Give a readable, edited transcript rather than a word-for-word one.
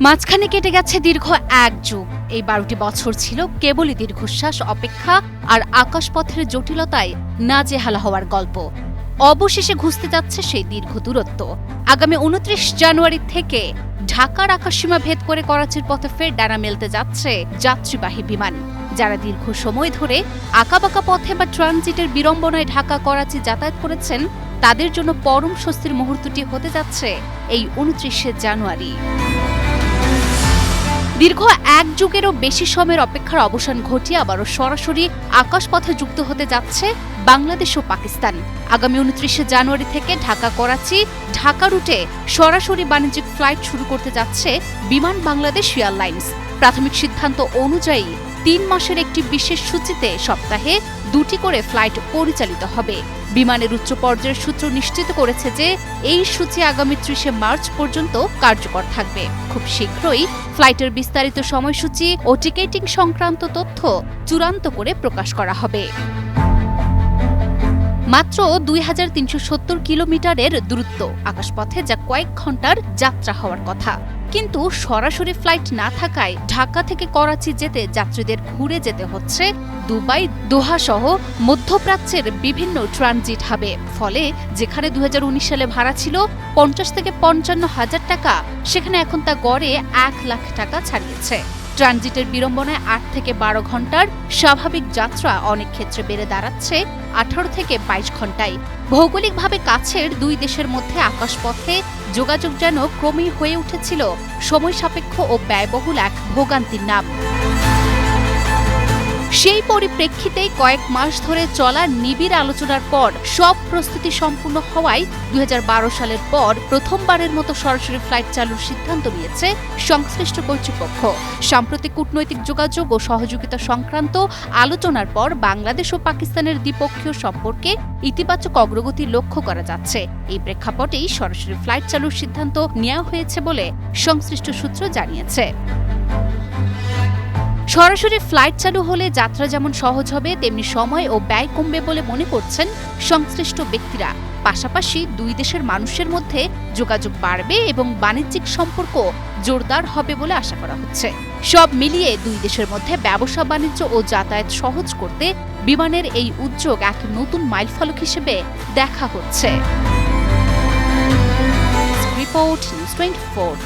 মাঝখানে কেটে গেছে দীর্ঘ এক যুগ। এই ১২টি বছর ছিল কেবলই দীর্ঘশ্বাস, অপেক্ষা আর আকাশপথের জটিলতায় নাজেহাল হওয়ার গল্প। অবশেষে ঘুচতে যাচ্ছে সেই দীর্ঘ দূরত্ব। আগামী ২৯ জানুয়ারি থেকে ঢাকার আকাশসীমা ভেদ করে করাচির পথে ফের ডানা মেলতে যাচ্ছে যাত্রীবাহী বিমান। যারা দীর্ঘ সময় ধরে আঁকাবাঁকা পথে বা ট্রানজিটের বিড়ম্বনায় ঢাকা করাচি যাতায়াত করেছেন, তাদের জন্য পরম স্বস্তির মুহূর্তটি হতে যাচ্ছে এই ২৯শে জানুয়ারি। দীর্ঘ এক যুগেরও বেশি সময়ের অপেক্ষার অবসান ঘটিয়ে আবারও সরাসরি আকাশপথে যুক্ত হতে যাচ্ছে বাংলাদেশ ও পাকিস্তান। আগামী ২৯শে জানুয়ারি থেকে ঢাকা করাচি ঢাকা রুটে সরাসরি বাণিজ্যিক ফ্লাইট শুরু করতে যাচ্ছে বিমান বাংলাদেশ এয়ারলাইন্স। প্রাথমিক সিদ্ধান্ত অনুযায়ী ৩ মাসের একটি বিশেষ সূচিতে সপ্তাহে ২টি করে ফ্লাইট পরিচালিত হবে। বিমানের উচ্চ পর্যায়ের সূত্র নিশ্চিত করেছে যে এই সূচি আগামী ৩০শে মার্চ পর্যন্ত কার্যকর থাকবে। খুব শীঘ্রই ফ্লাইটের বিস্তারিত সময়সূচি ও টিকেটিং সংক্রান্ত তথ্য চূড়ান্ত করে প্রকাশ করা হবে। মাত্র ২৩৭০ কিলোমিটারের দূরত্ব আকাশপথে, যা কয়েক ঘন্টার যাত্রা হওয়ার কথা। কিন্তু সরাসরি ফ্লাইট না থাকায় ঢাকা থেকে করাচি যেতে যাত্রীদের ঘুরে যেতে হচ্ছে দুবাই, দোহা সহ মধ্যপ্রাচ্যের বিভিন্ন ট্রানজিট হাবে। ফলে যেখানে ২০১৯ সালে ভাড়া ছিল ৫০ থেকে ৫৫ হাজার টাকা, সেখানে এখন তা গড়ে ১ লাখ টাকা ছাড়িয়েছে। ট্রানজিটের বিড়ম্বনায় ৮ থেকে ১২ ঘন্টার স্বাভাবিক যাত্রা অনেক ক্ষেত্রে বেড়ে দাঁড়াচ্ছে ১৮ থেকে ২২ ঘন্টায়। ভৌগোলিকভাবে কাছের দুই দেশের মধ্যে আকাশপথে যোগাযোগ যেন ক্রমেই হয়ে উঠেছিল সময় সাপেক্ষ ও ব্যয়বহুল এক ভোগান্তির নাম। সেই পরিপ্রেক্ষিতেই কয়েক মাস ধরে চলা নিবিড় আলোচনার পর সব প্রস্তুতি সম্পূর্ণ হওয়ায় ২০১২ সালের পর প্রথমবারের মতো সরাসরি ফ্লাইট চালুর সিদ্ধান্ত নিয়েছে সংশ্লিষ্ট কর্তৃপক্ষ। সাম্প্রতিক কূটনৈতিক যোগাযোগ ও সহযোগিতা সংক্রান্ত আলোচনার পর বাংলাদেশ ও পাকিস্তানের দ্বিপক্ষীয় সম্পর্কে ইতিবাচক অগ্রগতি লক্ষ্য করা যাচ্ছে। এই প্রেক্ষাপটেই সরাসরি ফ্লাইট চালুর সিদ্ধান্ত নেওয়া হয়েছে বলে সংশ্লিষ্ট সূত্র জানিয়েছে। সরাসরি ফ্লাইট চালু হলে যাত্রা যেমন সহজ হবে, তেমনি সময় ও ব্যয় কমবে বলে মনে করছেন সংশ্লিষ্ট ব্যক্তিরা। পাশাপাশি দুই দেশের মানুষের মধ্যে যোগাযোগ বাড়বে এবং বাণিজ্যিক সম্পর্ক জোরদার হবে বলে আশা করা হচ্ছে। সব মিলিয়ে দুই দেশের মধ্যে ব্যবসা বাণিজ্য ও যাতায়াত সহজ করতে বিমানের এই উদ্যোগ এক নতুন মাইলফলক হিসেবে দেখা হচ্ছে। Report news 24।